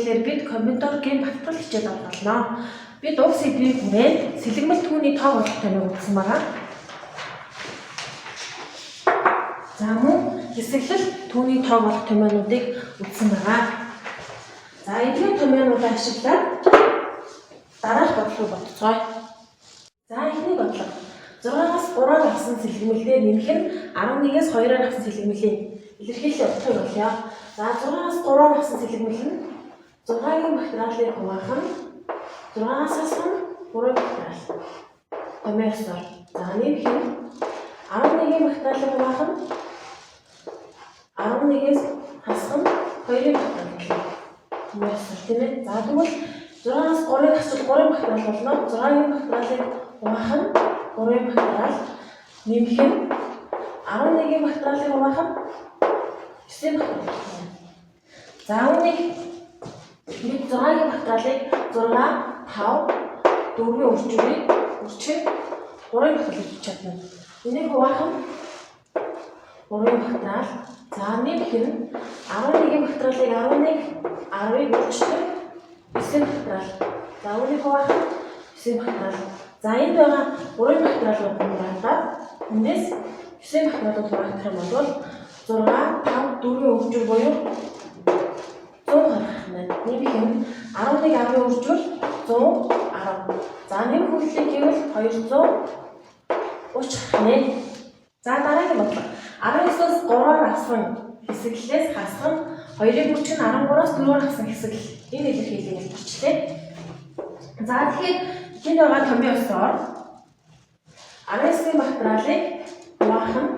мэдээлэлээр бид компьютер гейм батлал хичээл авах болно. Бид уг сэдвийг хүрээд сэлгэмэл түүний тоо болох томьёог өгсөн байгаа. За мөн хэсэглэл түүний тоо болох томьёонуудыг өгсөн байгаа. За эдгээр томьёонуудаа ашиглаад дараах бодлого бодцгоё. За эхний бодлого 6-аас 3-аар авсан сэлгэмэлээр нэмэх нь 11-ээс 2-аар авсан сэлгэмэлийн илэрхийлэл утгыг олё. За 6-аас 3-аар авсан сэлгэмэл нь 6-гийн магтраалыг хуваах нь 6-аас хасах нь 3-ийн магтраал. Томьёосоор. За нэмэх нь 11-ийн магтраалыг хуваах нь 11-ээс хасах нь 2-ийн магтраал. Томьёосоор тийм ээ. За тэгвэл 6-аас 3-ыг хасвал 3-ийн магтраал болно. 6-гийн магтраалыг хуваах нь 3-ийн магтраал. Нэмэх нь 11-ийн магтраалыг хуваах нь 9-ийн магтраал. За үүнийг бид 6-гийн магтраалыг 6, 5, 4-ийн өрчмийг өрчгөн 3-ийн магтраал гэж чадна. Энийг хуваах нь 3-ийн магтраал. За нэмэх нь 11-ийн магтраалыг 11, 10-ыг өрчгөн 9-ийн магтраал. За үүнийг хуваах нь 9-ийн магтраал. За энд байгаа 3-ийн магтраалууд хуваагдаад эндээс 9-ийн магтраалууд хуваагдах юм бол 6, 5, 4-ийн өрчмөр буюу 100 гарах нь. Нэмэх нь 11, 10-ийн өрчмөр 110. За нэмэх үйлдэлийг гэвэл 230 гарах нь. За дараагийн бодлого 19-аас 3-аар авсан хэсэглэлээс хасах нь 2-ыг өрчгөн 13-аас 4-аар авсан хэсэглэл. Энэ илэрхийллийг илэрчлээ. За тэгэхээр энд байгаа томьёосоор 19-ийн магтраалыг хуваах нь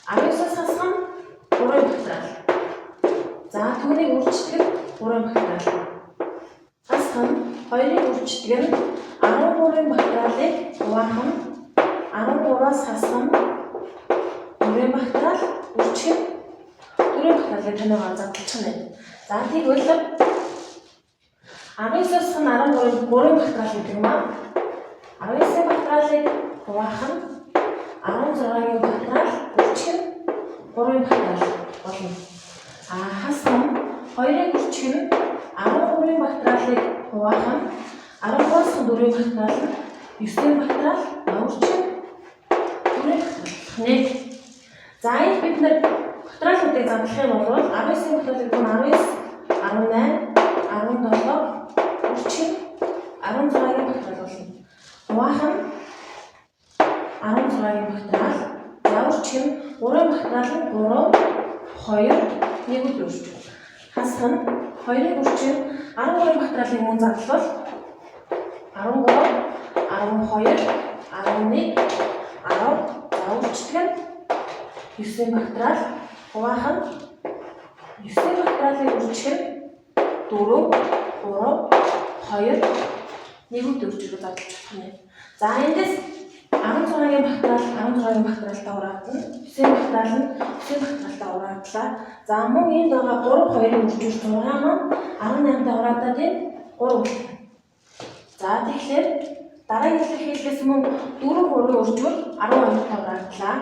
19-аас хасах нь 3-ийн магтраал. За түүнийг үржигдэх 3-ийн магтраал. Хасах нь 2-ыг үржигдэх нь 13-ийн магтраалыг хуваах нь 13-аас хасах нь 4-ийн магтраал үржих нь 4-ийн магтраалыг томьёогоор задлчих нь. За тэгвэл 19-аас нь 13-ийн 3-ийн магтраал гэдэг юм аа. 19-ийн магтраалыг хуваах нь 16-гийн магтраал үржих нь 3-ийн магтраал болно. Хасах нь 2-ыг үржих нь 13-ийн магтраалыг хуваах нь 13-аас 4-ийн магтраал нь 9-ийн магтраал үржих нь 4-ийн магтраал. За энэ бид нар магтраалуудыг задлах юм бол 19-ийн магтраалыг 19, 18, 17 үржих нь 16-гийн магтраал болно. Хуваах нь 16-гийн магтраал. За үржих нь 3-ийн магтраал нь 3, 2, 1-д үржих. Хасах нь 2-ыг үржих нь 13-ийн магтраалыг мөн задлал 13, 12, 11, 10 за үржих нь 9-ийн магтраал. Хуваах нь 9-ийн магтраалыг үржих нь 4, 3, 2, 1-д үржих задлж болох нь. За эндээс 16-гийн магтраалтаа ураадна. 9-ийн магтраал нь 9-ийн магтраалтаа ураадлаа. За мөн энд байгаа 3, 2-ын үржих 6 маань 18-таа ураадаад энэ 3 үлдэнэ. За тэгэхээр дараагийн илэрхийллээс мөн 4, 3-ын үржих 12-таа ураадлаа.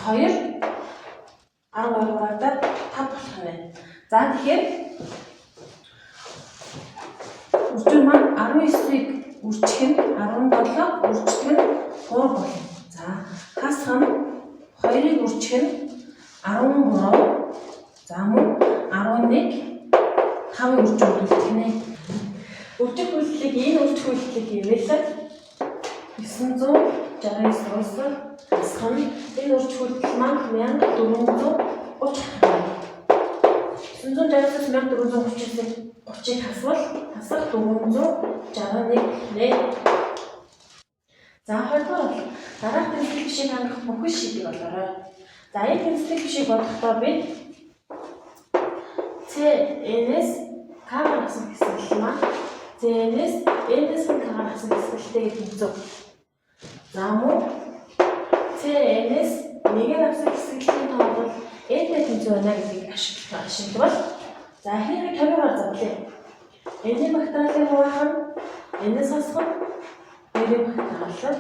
2, 12 ураадаад 5 болох нь. За тэгэхээр үржих маань 19-ийг үржих нь 17, үржих нь 3 болно. За хасах нь 2-ыг үржих нь 13. За мөн 11, 5-ын үржих үлдэх нэ. Үржих үйлдэлийг энэ үржих үйлдэлийг хэмээл 969 улсаар хасах нь энэ үржих үйлдэл маань 1430 гарах. 960-аас 1430-ыг хасвал хасах 461 нэ. За хоёрдугаар дараах тэмцэлэг бишийг хангах бүхэн шийдийг олоорой. За энэ тэмцэлэг бишийг бодохдоо бид CN-с К-гаар авсан хэсэглэл маань CN-с N-с К-гаар авсан хэсгэлтэй тэмцэв. За мөн CN-с нэгээр авсан хэсгэлийн тоо бол N-тэй тэмцэв байна гэдгийг ашиглавал за эхнийхээ томьёогоор задлаа. N-ийн магтраалыг хуваах нь N-с хасах нь 2-ийн магтраал.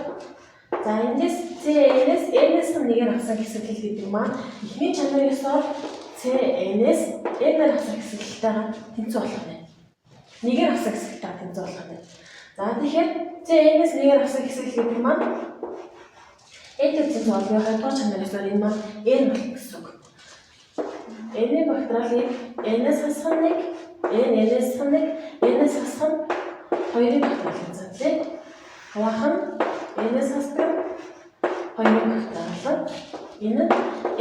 За эндээс CN-с N-с нэгээр авсан хэсэглэл гэдэг маань эхний чанарын ёсоор CN-ээс N-ээр хасах хэсэгтэйгээ тэнцүү болох нь. Нэгээр хасах хэсэгтэйгээ тэнцүү болох нь. За тэгэхээр CN-ээс нэгээр хасах хэсэг гэдэг маань N-ээр тэнцүү болох хоёрдугаар чанараас энэ маань N болох гэсэн үг. N-ийн багтралыг N-ээс хасах нэг, N-ээс хасах нэг, N-ээс хасах хоёрын багтрал хязгаарлалыг хаваахан N-ээс хасдаг хоёрын багтрал. Энэ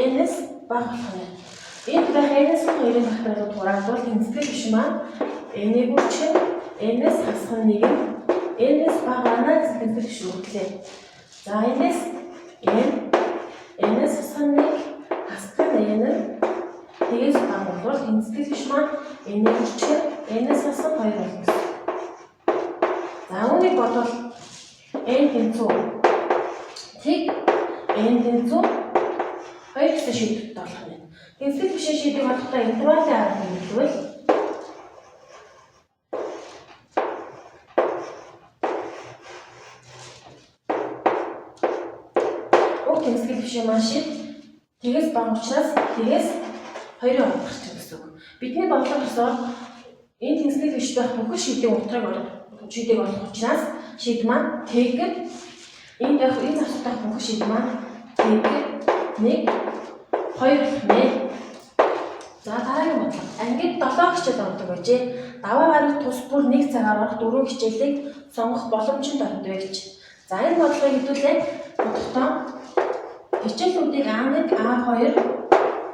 N-ээс бага болох нь. Энэ байх N-ээс хоёрын багтралууд хураагдвал тэнцвэр биш маань N-ийг үрчээ N-ээс хасах нэг нь N-ээс багаанаа тэнцвэр биш үргэлээ. За N-ээс N-ээс хасах нэг хасдаг N тэгээс бага бол тэнцвэр биш маань N-ийг үрчээ N-ээс хасах хоёр болно. За үүнийг бодвол N тэнцүү тэг N тэнцүү хоёр гэсэн шийдвэрт болох нь. Тэнцвэр биш шийдвэр болохдоо интервалын арга хэмжүүл тэнцвэр биш маань шийд тэгээс бага учраас тэгээс хоёрын орох гэсэн үг. Бидний бодлого ёсоор энэ тэнцвэр биш байх бүх шийдийн утгыг олох учраас шийд маань тэгэр энэ байх энэ асуудал бүх шийд маань тэгэр 1 2 нэ. За дараагийн бодлого. Ангид 7 хичээл ордог байжээ. Даваа гараг тус бүр 1 цагаар орох 4 хичээлийг сонгох боломжтой ордог гэж. За энэ бодлогыг хэдүүлээ бодохдоо хичээлүүдийг А1, А2,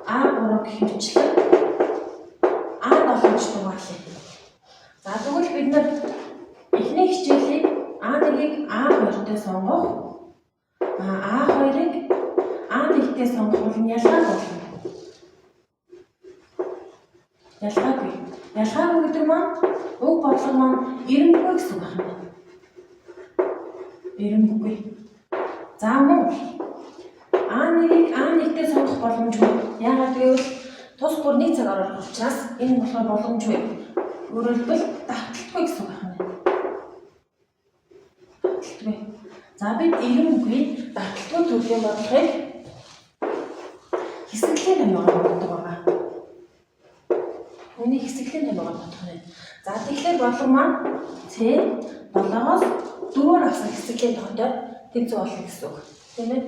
А3 гэх мэтчлэн А7 гэж дугаарлаа. За тэгвэл бид нар эхний хичээлийг А1-ыг А2-тэй сонгох, А2-ыг А1-тэй сонгох бол ялгаа болно. Ялгаагүй. Ялгаагүй гэдэг маань уг бодлого маань эренбүгүй гэсэн үг байна. Эренбүгүй. За мөн А1-ыг А1-тэй сонгох боломжгүй. Яагаад гэвэл тус бүр 1 цагаар орох учраас энэ болохоор боломжгүй. Өөрөөр хэлбэл давталтгүй гэсэн үг байна. Давталтгүй. За бид эренбүгүй давталтгүй төрлийн бодлогыг хэсэглийн томьёогоор боддог байгаа. Үүнийг хэсэглийн томьёогоор бодох нь. За тэгэхээр бодлого маань C 7-оос 4-оор авсан хэсэглийн тоотой тэнцүү болно гэсэн үг. Тийм ээ.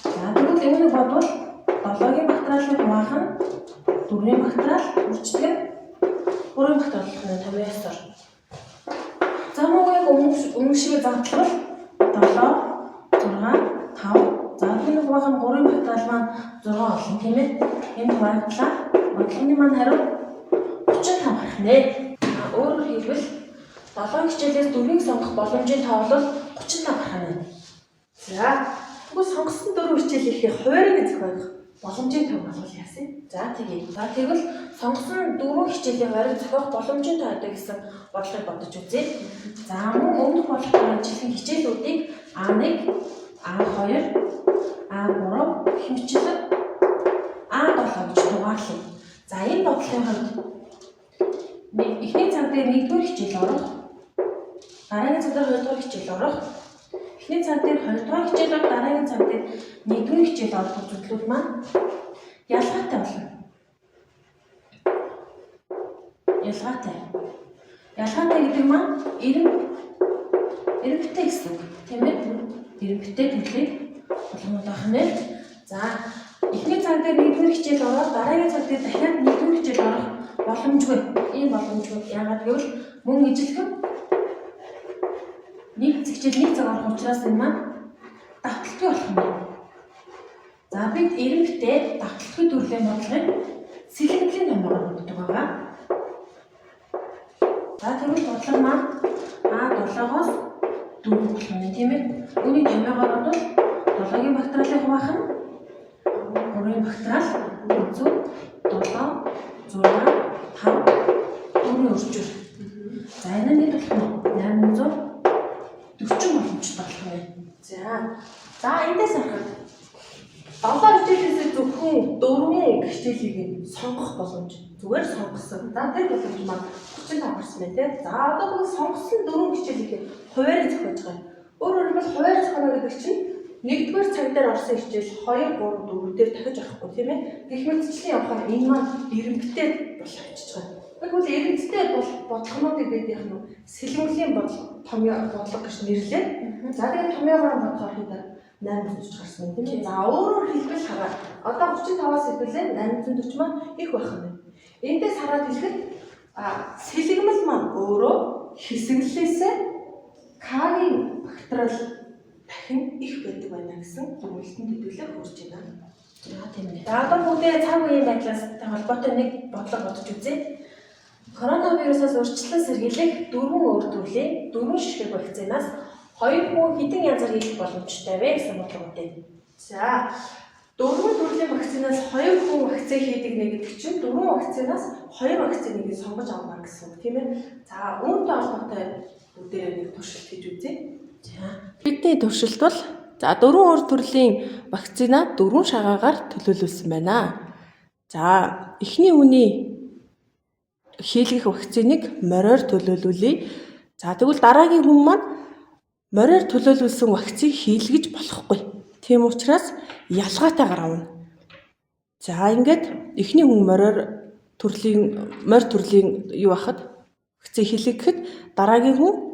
За тэгвэл үүнийг бодвол 7-гийн багтралыг хаваахан 4-ийн багтрал үрждэг 3-ийн багтрал болох нь 50-аар. За мөгөөг өмнө шиг заадлал 7 6 5 за энэ хаваахан 3-ийн багтрал маань 6 болно тийм ээ. Энэ хавааглаа бодлогын маань хариу 35 гарах нэ. Өөрөөр хэлбэл 7 хичээлээс 4-ийг сонгох боломжийн тоо бол 35 гарах нь. За тэгвэл сонгосон 4 хичээл ирэхээр хуваарийг зохиох боломжийн тоо бол яасан? За тэгье. За тэгвэл сонгосон 4 хичээлийн хуваарийг зохиох боломжийн тоо гэдэг гэсэн бодлогыг бодож үзье. За мөн өмнөх бодлогоор ажиллах хичээлүүдийг А1, А2, А3 хэмжлэг А7 гэж дугаарлаа. За энэ бодлогын хувьд эхний цаг дээр 1-р хичээл орох, дараагийн цаг дээр 2-р хичээл орох, эхний цаг дээр 2-р хичээл орох, дараагийн цаг дээр 1-р хичээл орох зүйлүүд маань ялгаатай болно. Ялгаатай. Ялгаатай гэдэг маань эренбитэй гэсэн үг. Тийм ээ? Эренбитэй төрлийг болгоод авах нь. За эхний цаг дээр 1-р хичээл орох, дараагийн цаг дээр дахиад 1-р хичээл орох боломжгүй. Энэ боломжгүй. Яагаад гэвэл мөн ижилхэн нэг хичээл 1 цаг орох учраас энэ маань давталтгүй болох юм. За бид эренбитэй давталтгүй төрлийн бодлогыг сэлгэлийн томьёогоор боддог байгаа. За тэгвэл бодлого маань А7-оос 4 болох юм тийм ээ. Үүний томьёогоор бол 7-гийн багтралыг хаваахан 3-ийн багтрал 7 6 5 4-ийн өрчүүр. За энэ нь болох нь 840 боломжтой болох юм. За эндээс харахад 7 хичээлээс зөвхөн 4 хичээлийг сонгох боломж. Зүгээр сонгосон. За тэр боломж маань 35 гарсан байна тийм. За одоо бол сонгосон 4 хичээлийг хуваарийг зохиож байгаа. Өөрөөр хэлбэл хуваарийг зохионо гэдэг чинь 1-р цаг дээр орсон хичээл 2, 3, 4 дээр дахиж авахгүй тийм ээ. Гэх мэтчлэн явахаар энэ маань эрэмтдээ болох гэж байгаа. Тэгвэл эрэмтдээ бодлогонуудыг бид яг нь сэлэмглийн томьёо бодлого гэж нэрлээ. За тэгээд томьёогоор бодохоор хэд 840 гарсан юм тийм ээ. За өөрөөр хэлбэл хараа. Одоо 35-аас хэвлээ 840 маань их байх юм байна. Эндээс хараад хэлэхэд сэлгэмэл маань өөрөө хэсэглэлээсээ К-ийн бактериал дахин их байдаг байна гэсэн зөвлөлтөнд хэвлээ хүрч байна. За тийм ээ. За одоо бүгдээ цаг үеийн байдлаас холбоотой нэг бодлого бодож үзье. Коронавирусаас урьдчилан сэргийлэх 4 өөр төрлийн 4 ширхэг вакцинаас 2 хүн хэдэн янзаар хийх боломжтой вэ гэсэн бодлого өгдөө. За 4 төрлийн вакцинаас 2 хүн вакцин хийдэг нэг гэдэг чинь 4 вакцинаас 2 вакциныг сонгож авах гэсэн үг тийм ээ. За үүнтэй холбоотой бүгдээ нэг туршилт хийж үзье. За бидний туршилт бол 4 өөр төрлийн вакцина 4 шагаагаар төлөөлүүлсэн байна. За эхний үний хийлгэх вакциныг мориор төлөөлүүлье. За тэгвэл дараагийн хүн маань мориор төлөөлүүлсэн вакциныг хийлгэж болохгүй. Тийм учраас ялгаатайгаар авна. За ингээд эхний хүн морь төрлийн юу ахад вакцин хийлгэхэд дараагийн хүн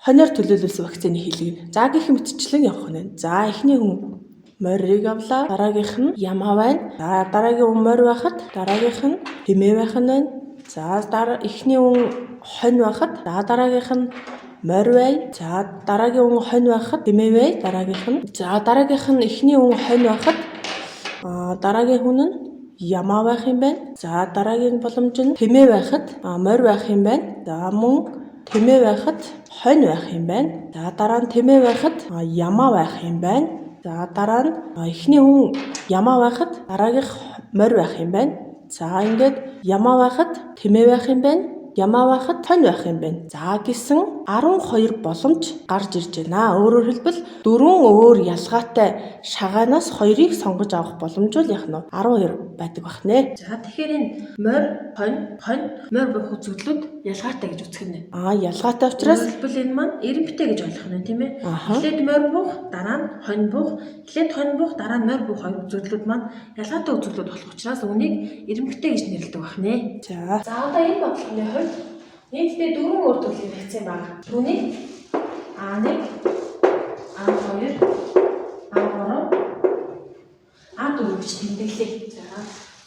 хониор төлөөлүүлсэн вакцины хийлгэнэ. За гэх мэтчлэн явах нь. За эхний хүн морийг авлаа. Дараагийнх нь ямаа байна. За дараагийн хүн морь байхад дараагийнх нь хэмээ байх нь байна. За эхний хүн хонь байхад дараагийнх нь морь бай. За дараагийн хүн хонь байхад хэмээ бай. Дараагийнх нь. За дараагийнх нь эхний хүн хонь байхад дараагийн хүн нь ямаа байх юм байна. За дараагийн боломж нь хэмээ байхад морь байх юм байна. За мөн хэмээ байхад хонь байх юм байна. За дараа нь хэмээ байхад ямаа байх юм байна. За дараа нь эхний хүн ямаа байхад дараагийнх морь байх юм байна. За ингээд ямаа байхад хэмээ байх юм байна. Ямаа байхад хонь байх юм байна. За гэсэн 12 боломж гарч ирж байна. Өөрөөр хэлбэл 4 өөр ялгаатай шагаанаас 2-ыг сонгож авах боломж бол яг нь 12 байдаг бах нэ. За тэгэхээр энэ морь, хонь, морь бух үзэгдлүүд ялгаатай гэж үзэх нь. Ялгаатай учраас хэлбэл энэ маань эрэмбтэй гэж ойлгох нь тийм ээ. Эхлээд морь бух, дараа нь хонь бух, эхлээд хонь бух, дараа нь морь бух хоёр үзэгдлүүд маань ялгаатай үзэгдлүүд болох учраас үүнийг эрэмбтэй гэж нэрлэдэг бах нэ. За одоо энэ бодлогын хувьд нийтдээ 4 өөр төрлийн вакцин байна. Түүнийг А1, А2, А3, А4 гэж тэмдэглэе.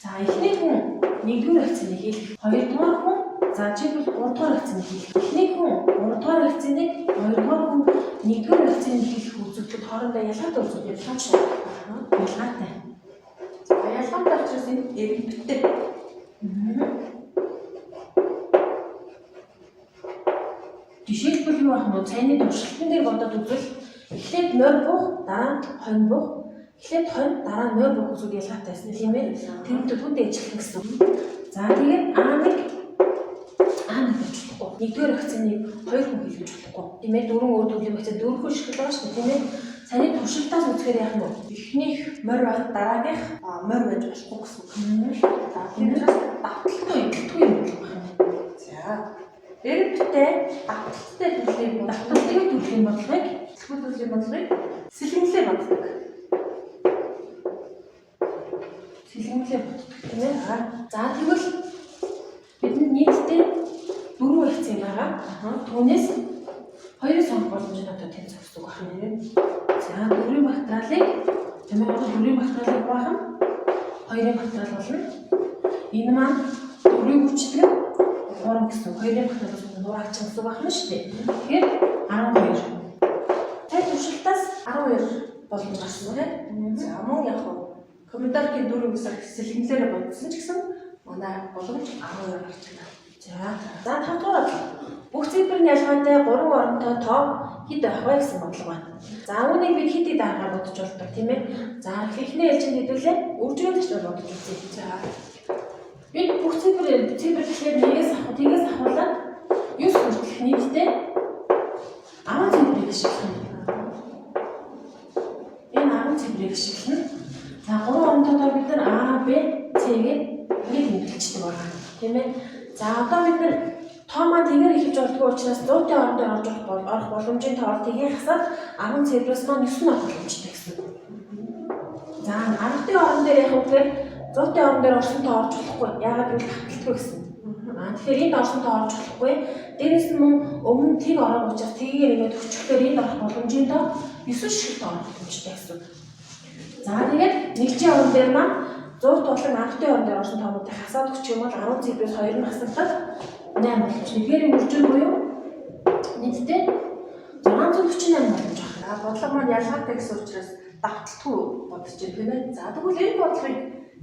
За эхний хүн 1-р вакциныг хийх, 2-р хүн жишээлбэл 3-р вакциныг хийх. Эхний хүн 3-р вакциныг, 2-р хүн 1-р вакциныг хийх үзэгдлүүд хоорондоо ялгаатай үзэгдэл ялгаатай. Ялгаатай. За ялгаатай учраас энэ эрэмбтэй. Жишээлбэл юу ах нь цайны туршилтын дээр бодоод үзвэл эхлээд морь бух, дараа нь хонь бух, эхлээд хонь, дараа нь морь бух үзүүд ялгаатай байсан тийм ээ. Тэр төдөө ижилхэн гэсэн. За тэгээд А1 ажиллахгүй. 1-р вакциныг 2 хүн хийлгэж болохгүй. Тийм ээ 4 өөр төрлийн вакцин 4 хүн шиг байгаа шүү дээ тийм ээ. Цайны туршилтаас үзэхээр яах нь вэ? Эхнийх морь байхад дараагийнх морь байж болохгүй гэсэн. За тиймээс давталтгүй юм болох юм. За эрэмбтэй давталттай төрлийн бодлогыг сэлгэмлээ боддог. Сэлгэмлээ боддог тийм ээ. За тэгвэл бидний нийтдээ 4 вакцин байгаа. Түүнээс 2 сонгох боломж надад тань зогсдог байна нэ. За 4-ийн бактериалыг тэмээгт 4-ийн бактериалыг баахан 2-ийн бактериал болно. Энэ маань 4-ийн хүчтэй 3 гэсэн 2-ийн бактериалаас нураач гэсэн байх нь шүү дээ. Тэгэхээр 12. Цай туршилтаас 12 боломж гарсан үү? За мөн яг комментарийн 4 гэсэн сэлгэмлээрээ бодсон ч гэсэн манай боломж 12 гарч байна. За 5 дугаар бүх цифрын ялгаатай 3 оронтой тоо хэд байх вэ гэсэн бодлого байна. За үүнийг бид хэд дараагаар бодож болдог тийм ээ. За эхний ээлжинд хэдүүлээ үржүүлэгч бодож үзье. За бид бүх цифр гэхээр нэгээс авах, тийгээс авахлаад 9 хүртэлх нийтдээ 10 цифрыг ашиглана. Энэ 10 цифрыг ашиглана. За 3 оронтойдоо бид нар А, Б, С-ийг ингээд тэмдэглэждэг байна. Тийм ээ. За одоо бид нар Тоо маань тэгээр эхэлж болдгоо учраас 100-ийн орон дээр орох боломжийн тоог тэгээр хасаад 10 цифраас маань 9 нь орох боломжтой гэсэн. За 10-ын орон дээр яг үгээр 100-ийн орон дээр орсон тоо орж болохгүй. Яагаад гэвэл хавталтгүй гэсэн. Тэгэхээр энд орсон тоо орж болохгүй. Дээрээс нь өмнө тэг орох учраас тэгээр нэмээд өчгөлөөр энд орох боломжийн тоо 9 шиг тоо орох боломжтой гэсэн. За тэгээд нэгжийн орон дээр маань 100 болон 10-ын орон дээр орсон тоонуудыг хасаад өгчих юм бол 10 цифрээс 2 нь хасагдаад 8 боломж. Нэгээрийн үржил буюу нийтдээ 648 боломж байна. Бодлого маань ялгаатай гэсэн учраас давталтгүй бодож байна тийм ээ. За тэгвэл энэ бодлогыг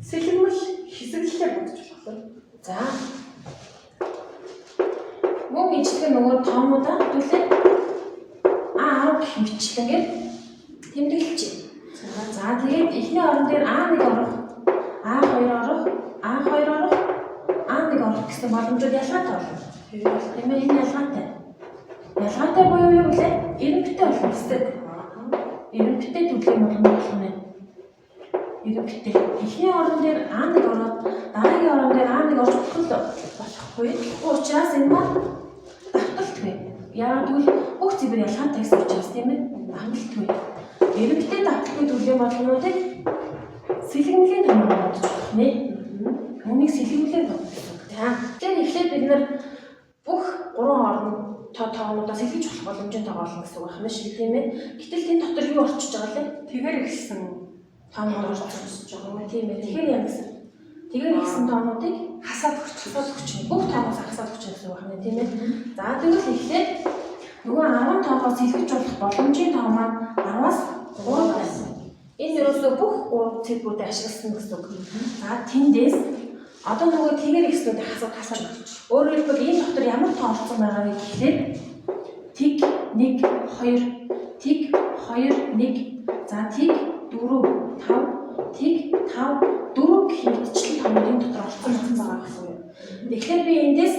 сэлгэмэл хэсэглэлээр бодож болох юм. За мөн ижлэг нөгөө тоонуудаа хэвлээ А10 гэх мэтчлэнгээр тэмдэглэж байна. За тэгээд эхний орон дээр А1 орох, А2 орох, А2 орох, А1 орох гэсэн боломжууд ялгаатай болно. Тийм ээ, энэ ялгаатай. Ялгаатай буюу юу вэ? Ирэмбэтэй болох ёстой. Ирэмбэтэй төвлөрийн боломж болох нь. Ирэмбэтэй. Эхний орон дээр А1 ороод, дараагийн орон дээр А1 орж болохгүй. Учраас энэ маань давталтгүй. Яагаад гэвэл бүх цэвэр ялгаатай гэсэн учраас тийм ээ. Давталтгүй. Ирэмбэтэй давталтгүй төвлөрийн боломжуудыг сэлгэмлийн томоор бодож болох нэ. Үүнийг сэлгэмлээр бодох гэсэн. За. Тэгэхээр эхлээд бид нар бүх 3 орон тоонуудаа сэлгэж болох боломжтой тоогоолно гэсэн үг байна шүү тийм ээ. Гэтэл энэ дотор юу орчиж байгаа лээ? Тэгээр ихсэн тоонууд орчиж байгаа юм тийм ээ. Тэгэхээр яа гэсэн? Тэгээр ихсэн тоонуудыг хасаад өгч. Бүх тоогоос хасаад өгч гэсэн үг байна тийм ээ. За тэгвэл эхлээд нөгөө 10 тоогоос сэлгэж болох боломжийн тоо маань 10-аас 3 байсан. Энэ ерөөсөө бүх 3 цифруудыг ашигласан гэсэн үг. За тэндээс одоо нөгөө тэгээр ихснүүдийг хасаад өгч. Өөрөөр хэлбэл энэ дотор ямар тоо орсон байгааг гэхлээр тэг 1 2 тэг 2 1 за тэг 4 5 тэг 5 4 гэх мэтчлэн тоонууд энэ дотор орсон байгаа гэсэн үг. Тэгэхээр би эндээс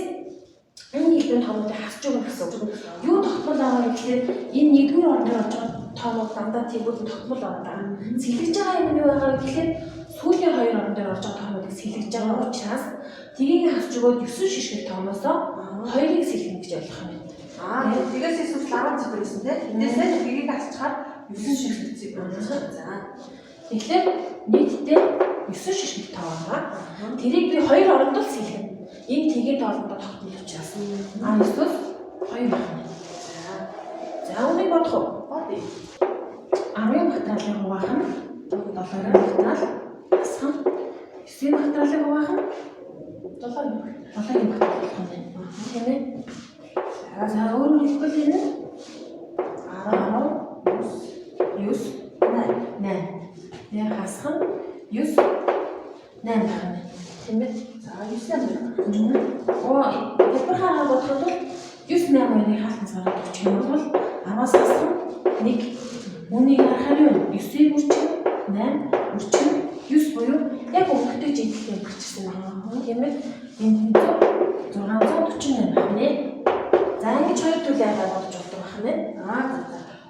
энэ нэгдүгээр тоонуудыг хасж өгнө гэсэн үг. Юу тогтмол байгаа гэхлээр энэ нэгдүгээр орон дээр орж байгаа тоонууд дандаа тэгвэл тогтмол байгаа. Сэлгэж байгаа юм юу байгаа гэхлээр сүүлийн 2 орон дээр орж байгаа тоонуудыг сэлгэж байгаа учраас тгийг хасж өгөөд 9 шишгэл тооноосоо 2-ыг сэлгэнэ гэж ойлгох юм байна. Тэгээс эсвэл 10 цифр гэсэн тийм. Эндээсээ тгийг хасчихаар 9 шишгэл цифр болж байгаа. За. Тэгэхээр нийтдээ 9 шишгэл тоо байгаа. Тэрийг би 2 оронд л сэлгэнэ. Энэ тгийн тоолондоо тогтмол учраас. Эсвэл 2 байна. За үүнийг бодох уу? Бодъё. 10-ын материалын хуваах нь 7-ын материал, асхан 9-ийн материалын хуваах нь 7-ын материал болох юм байна. Тийм ээ. За өөрөөр хэлбэл энэ 10 9 8. Яг асхан 9 8 байна. Тийм ээ. За 9 байна. Хялбархаар бодоход 9-8-ыг хаалтан цаараад өгчих юм бол 10-аас асхан 1 үүнийг харахаар юу 9-ийг үрчин 8 үрчин 9 буюу яг өнгөтэй жинхэнэ гарчсан байна. Тийм ээ. Энэ 648 байна. За ингэж хоёр төлөв яагаад бодож болдог байна вэ? За.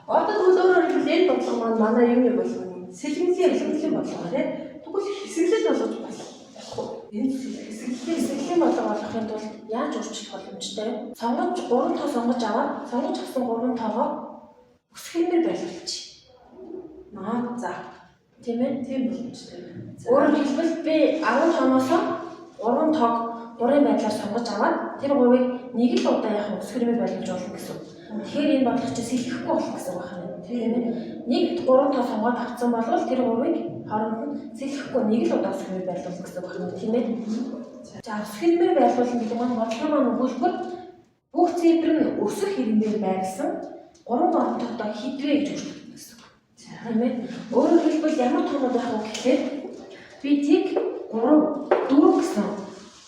Одоо төлөөрөөр хэлбэл энэ бодлого маань манай юуны бодлого юм? Сэлгэмлийн бодлого тийм. Тэгвэл хэсэглэл болгож болох уу? Энэ хэсэглэлийн бодлого болгохын тулд яаж өөрчлөх боломжтой вэ? Сонгож 3 тоо сонгож аваад сонгож авсан 3 тоогоо өсгөхөөр байлуулчих. За. Тийм ээ. Тийм боломжтой. Өөрөөр хэлбэл би 10 тооноос 3 тоог 3-ын байдлаар сонгож аваад тэр 3-ыг нэг л удаа яг өсгөхөөр байлуулж болно гэсэн. Тэгэхээр энэ бодлого чинь сэлгэхгүй болох гэсэн үг байна. Тийм ээ. Нэг 3 тоо сонгоод авсан бол тэр 3-ыг хооронд нь сэлгэхгүй нэг л удаа өсгөхөөр байлуулна гэсэн үг байна. Тийм ээ. За өсгөхөөр байлуулна гэдэг нь бодлого маань өгүүлбэр бүх цифр нь өсөх хэрэгээр байрлсан 3 оронтой хідвэ гэж өөрчлөгдөн гэсэн үг. Тийм ээ. Өөрөөр хэлбэл ямар тоонууд байх вэ гэхээр би тийг 3 4 гэсэн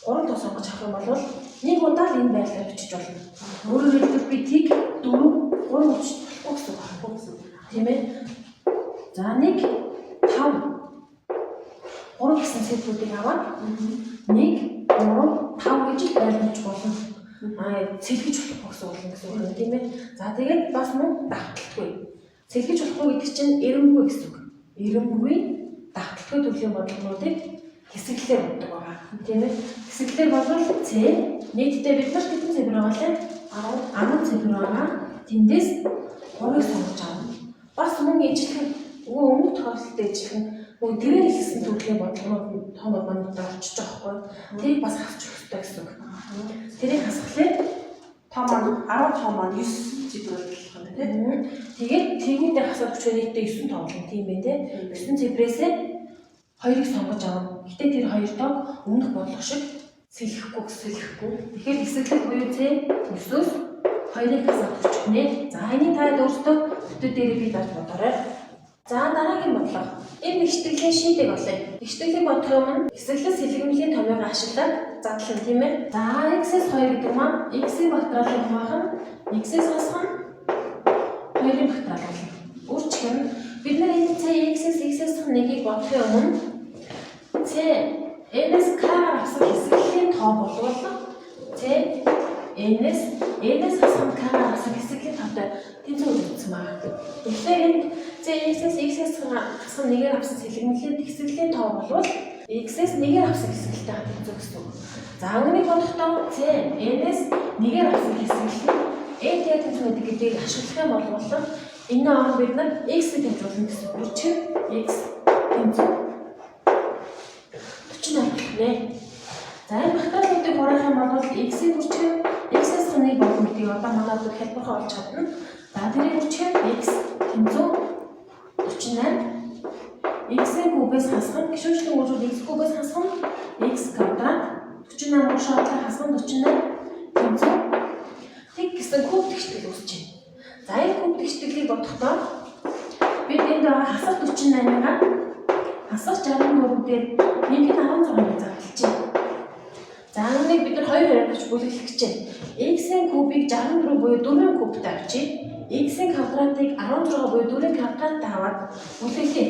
3 тоо сонгож авах юм бол нэг удаа л энэ байдлаар бичиж болно. Өөрөөр хэлбэл би тийг 4 3 бичиж болохгүй гэсэн үг. Тийм ээ. За 1 5 3 гэсэн цифруудыг аваад 1 3 5 гэж байлгаж болно. Сэлгэж болохгүй гэсэн үг байна тийм ээ. За тэгээд бас мөн давталтгүй. Сэлгэж болохгүй гэдэг чинь эрэмгүй гэсэн үг. Эрэмгүй давталтгүй төрлийн бодлогоодыг хэсэглэлээр боддог байгаа. Тийм ээ. Хэсэглэлээр бодвол C Нийтдээ бид нар хэдэн цифр байгаа лээ? 10 цифр байгаа. Тэндээс 3-ыг сонгож авна. Бас мөн ижилхэн өмнөх тохиолдолд ижилхэн нөгөө тэрээр ихсэн төрлийн бодлогонууд тоонууд мандаа орчиж байгаа хгүй. Тэрийг бас хасч өгөх хэрэгтэй гэсэн үг. Тэрийг хасхлаа тоо маань 10 тоо маань 9 цифр болох юм тийм. Тэгээд тэргүүдээ хасаад өчөө нийтдээ 9 тоо болно тийм байх тийм. 9 цифрээсээ 2-ыг сонгож авна. Гэтэ тэр 2 тоог өмнөх бодлого шиг сэлэхгүй. Тэгэхээр эсэглэг буюу C 9-өөс 2-ыг хасаад өчөх нэ. За энийг та өөртөө бүтэн дээр бий даж бодоорой. За дараагийн бодлого. Энэ нэгтгэлийн шийдэг болъё. Нэгтгэлийн бодлогын өмнө эсэглэл сэлгэмлийн томьёог ашиглаад задлан тийм ээ. За x-с 2 гэдэг маань x-ийн багтраалын хуваах нь x-с хасах нь 2-ын багтраал болно. Өөрчлөн бид нар энэ c x-с x-с 1-ийг бодохын өмнө c n-с k-аар авсан эсэглэлийн тоо болвол c n-с хасах k-аар авсан эсэглэлийн тоотой тэнцвэр үзсэн байна. Тэгэхээр энд c x-с x-с хасах нэгээр авсан сэлгэмлийн эсэглэлийн тоо болвол x-с нэгээр авсан эсэглэлтэй тэнцвэр гэсэн үг. За үүнийг бодохдоо c n-с нэгээр авсан эсэглэл n тэгээд тэнцвэр гэдгийг ашиглах юм бол энэ орон бид нар x-ийг тэнцвэрлэн гэсэн үг. Учир x тэнцвэр 48 нэ. За энэ багтаалуудыг хураах юм бол x-ийн хүчээр x-с 1 болох гэдгийг одоо манай бүгд хэлбэрхээ олж чадна. За тэрийг хүчээр x тэнцвэр 48 x-ийн кубээс хасах нь гişүүчлийн үржил x кубээс хасах нь x квадрат 48 уршаатай хасах нь 48 тэнцвэр тэг гэсэн куб тэгштэл үүсэж байна. За энэ куб тэгштэлийг бодохдоо бид энд хасах 48-аар хасах 64 дээр нэг нь 16-ыг задлж байна. За үүнийг бид нар хоёр яриач бүлэглэх гэж байна. x-ийн кубыг 64 буюу 4-ийн кубтай авчи. X-ийн квадратыг 16 буюу 4-ийн квадраттай аваад бүлэглэе.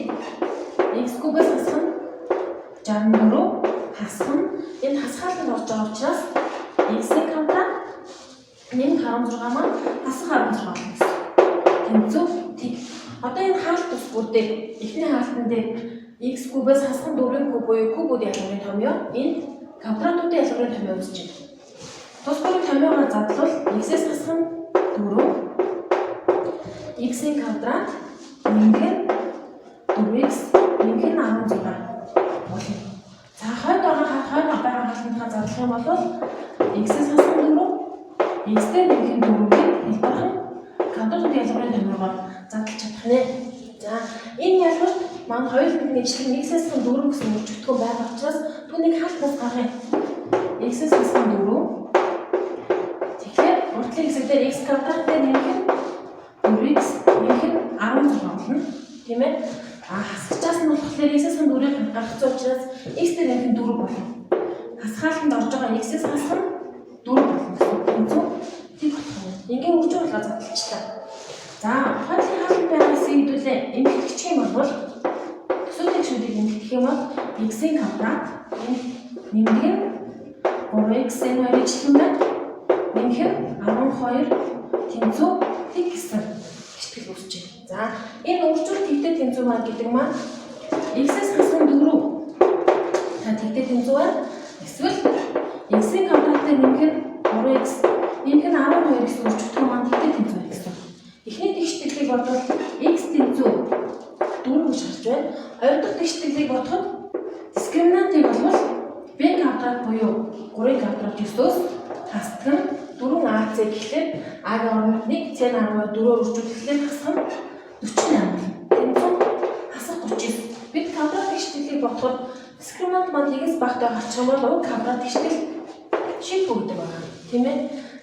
X кубээс хасах нь 64 хасах нь энэ хасгаалт орж байгаа учраас x-ийн квадрат нэмэх 16 маань хасах 16 болно гэсэн. Тэнцвэр тэг. Одоо энэ хаалт тус бүр дээр эхний хаалтан дээр x кубээс хасах 4-ийн куб буюу кубүүд ялгарын томьёо энэ квадратуудын ялгарын томьёо үүсэж байна. Тус бүрийн томьёогоор задлал x-с хасах нь 4 x-ийн квадрат нэмэх 4x нэмэх 16 болно. За хойд байгаа хаалтнаа задлах юм бол x-с хасах нь 4 x-тэй нэмэх 4-ийг хэлбэрхэн квадратуудын ялгарын томьёогоор задлж чадах нэ. За энэ ялгарт маань хоёулын нэжлэг x-с 4 гэсэн үржигдэхүүн байгаа учраас түүнийг хаалтнаас гаргая. x-с 4 тэгэхээр уртлын хэсэгдээ x квадрат дээр нэмэх 4x нэмэх 16 болно. Тийм ээ. Хасагчаас нь болохоор x-с 4-ийг гаргацсан учраас x дээр нэмэх 4 болно. Хасгаалтанд орж байгаа x-с хасах нь 4 болно гэсэн тэнцвэр тэг болох юм. Ингийн үржим болгоо задлалчлаа. За хаалын хаалт байгаас ийдүүлээ эмгэгдэх юм бол төсөөлөх шүдийг эмгэгдэх юм бол x-ийн квадрат нэмэх 3x n2 ижилхэн байна. Нэмэх 12 тэнцвэр тэг гэсэн хэвтгэл үүсэж байна. За энэ үржил тэгтэй тэнцвэр маань гэдэг маань x-с хасах 4 та тэгтэй тэнцвэр эсвэл x-ийн квадрат дээр нэмэх 3x нэмэх 12 гэсэн үржигдэх маань тэгтэй тэнцвэр гэсэн. Эхний тэгштэлийг бодвол x тэнцвэр 4 гэж харж байна. Хоёр дахь тэгштэлийг бодоход дискриминантыг болвол b квадрат буюу 3-ын квадрат 9-өөс хасдаг нь 4ac гэхлээр а-гийн оронд 1 c-ийн 14-оор үржүүлэхлээр хасах нь 48 болно. Тэнцвэр хасах 39. Бид квадрат тэгштэлийг бодоход дискриминант маань нэгээс багтаа гарчих юм бол уг квадрат тэгштэл шиг бүгд байгаа. Тийм ээ.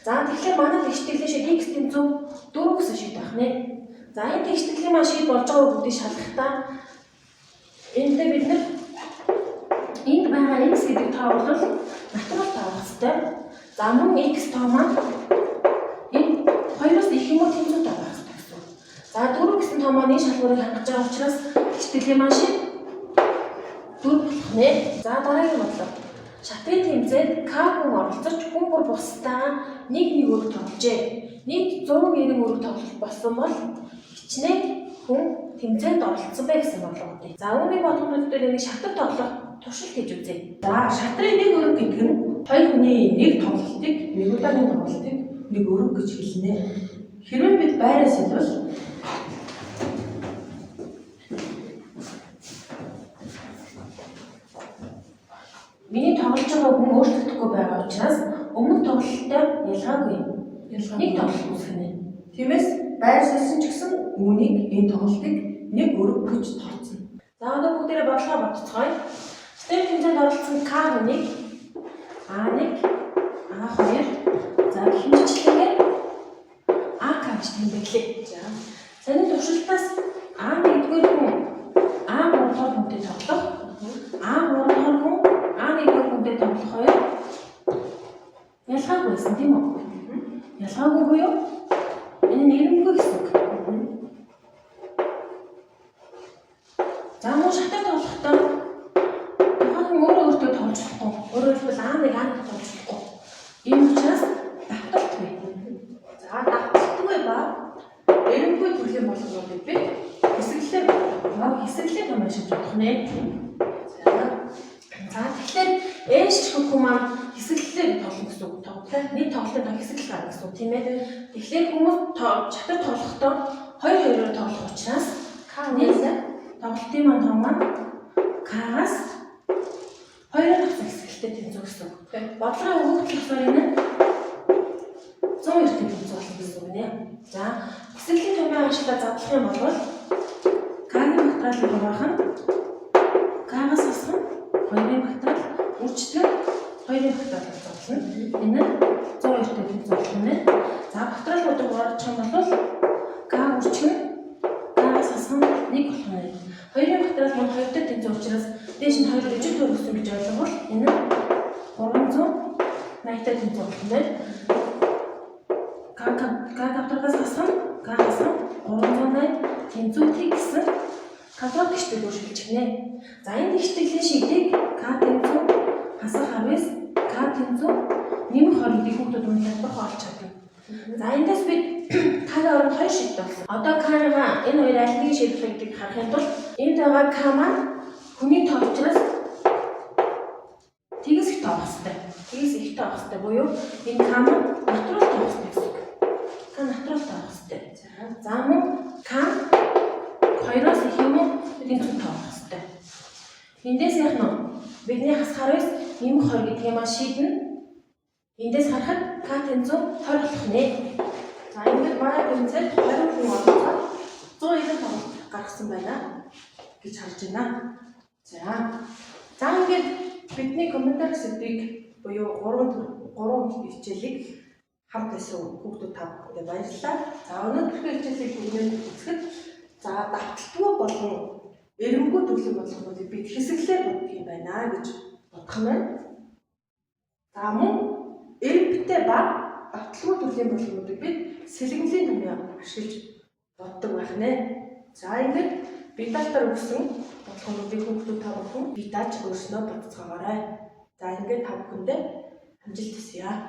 За тэгэхээр манай тэгштэлийн шиг x тэнцвэр 4 гэсэн шийд байх нэ. За энэ тэгштэлийн маань шийд болж байгаа бүгдийг шалгахдаа энд бид нар энд байгаа x гэдэг тоо бол натурал тоо хэвчтэй. За мөн x тоо маань энэ хоёроос их юм уу тэнцвэр тоо байх гэсэн. За 4 гэсэн тоо маань энэ шалгуурыг хангаж байгаа учраас тэгштэлийн маань шийд 4 болох нэ. За дараагийн бодлого. Шатрын тэмцээнд К хүн оролцож хүн бүр бусдаа нэг өрг тогложээ. Нийт 190 өрг тоглолт болсон бол хичнээн хүн тэмцээнд оролцсон бай гэсэн бодлого дээ. За үүний бодлогын дээр нэг шатрын тоглох туршилт хийж үзье. За шатрын нэг өрг гэдэг нь Хоёр хүний нэг тоглолтыг, нэг удаагийн тоглолтыг нэг өрөг гэж хэлнэ. Хэрвээ бид байраас хэлвэл миний тоглож байгаа хүн өөрчлөгдөхгүй байгаа учраас өмнөх тоглолттой ялгаагүй. Нэг тоглолт үүсгэнэ. тиймээс байр суурьсан ч гэсэн үүнийг энэ тоглолтыг нэг өрөг гэж тооцно. За одоо бүгдээрээ бодлого бодцгоё. Степ хэмжээнд оролцсон К хүнийг А1, А2 за хэмжээчлэгээр АК гэж тэмдэглэе. За сонин туршилтаас А1-р хүн А3 дахь хүнтэй тоглох, А3 дахь хүн А1-р хүнтэй тоглох хоёр ялгаагүй байсан тийм үү? Ялгаагүй буюу энэ нь эренгүй гэсэн үг. За мөн шатар тоглохдоо тухайн хүн өөртөө тоглож болохгүй. Өөрөөр хэлбэл А1 тоглож болохгүй. Ийм учраас давталтгүй. За давталтгүй ба эренгүй төрлийн болгоомжуудыг бид хэсэглээ томьёошиж бодох нэ. За тэгэхээр ээж хөх маань хэсэглэлээр тоглох гэсэн үг тоглолтой. Нэг тоглолтод хэсэглэл гарна гэсэн үг тийм ээ. Тэгэхээр хүмүүс шатар тоглохдоо 2-2-оор тоглох учраас К-ээс тоглолтын маань том маань К-аас 2-оор тавцсан хэсэглэлтэй тэнцүү гэсэн үг. Бодлогын өгөгдлөхөөр энэ 102 тэнцүү болно гэсэн үг нэ. За хэсэглийн томьёо ашиглаад задлах юм бол К-гийн багтаал хуваах нь К-аас асах нь 2-ын багтаал үржлэх 2-ын багтаал болно. Энэ нь 102 тэнцүү болно. За багтаалуудыг хувааж юм бол К үржих нь К-аас асах нь 1 болох нь. 2-ын багтаал маань 2 дахь тэнцүү учраас дээш нь 2 ижил төрөсөн гэж ойлгох энэ 380 дахь тэнцүү болно. К багтаалаас асах нь К-аас 380 тэнцүүтэй гэсэн катод гişтэй өөрчилж гинэ. За энэ гişтгэлийн шийдийг К тэнцүү хасах 19 К тэнцүү нэмэх 20-ыг хүүхдүүд үнэ хялбар олж чадна. За эндээс бид К-гийн оронд 2 шийдэл болсон. Одоо К-га энэ хоёр аль нэг шийдэх гэдгийг харахын тулд энд байгаа К маань хүний тоо учраас тэгс их тоох хэрэгтэй. Тэгс их тоох хэрэгтэй буюу энэ К маань натурал тоох хэрэгтэй гэсэн үг. К натурал тоох хэрэгтэй. За мөн К 2-оос их юм уу тэнцүү тоох хэрэгтэй. Эндээс яг нь бидний хасахаар байс нэмэх 2 гэдэг юм а шийднэ. Эндээс харахад К тэнцүү 20 болох нэ. За ингээд манай тэмцээд 20 хүн олцоод 190 тоглолт гаргасан байна гэж харж байна. За ингээд бидний комментар сэдвийг буюу 3 хичээлийг хамт байсан хүүхдүүд та бүхэнд баярлалаа. За өнөөдрийн хичээлийг бүгдээр үзэхэд за давталтгүй болон эренгүй төрлийн бодлогоодыг бид хэсэглэлээр бодох юм байна гэж бодох юм байна. За мөн эренбитэй ба давталгүй төрлийн бодлогоодыг бид сэлгэмлийн томьёо ашиглаж боддог байх нэ. За ингээд бидалтар өгсөн бодлогоодыг хүүхдүүд та бүхэн бидаач өөрснөө бодцоогоорой. За ингээд та бүхэндээ амжилт хүсье.